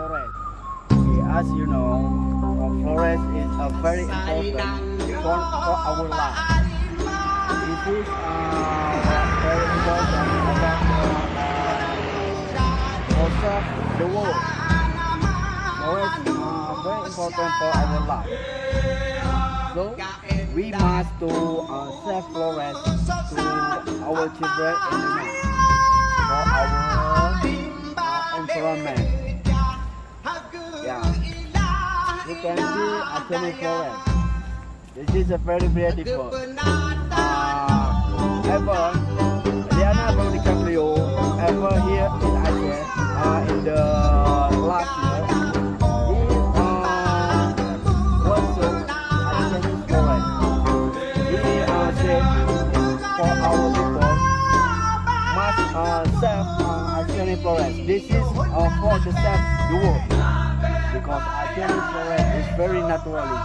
forest. As you know, forest is a very important for our life. It is very important about also the world. Forest are very important for our life. So we must to save forest to our children and for our environment. Yeah, you can see Aceh forest. This is a very beautiful. Ever Liana DiCaprio ever here in Aceh in the last year, he was Aceh forest. He said for our people must save Aceh forest. This is for the save the world. Because Aceh forest is very naturally.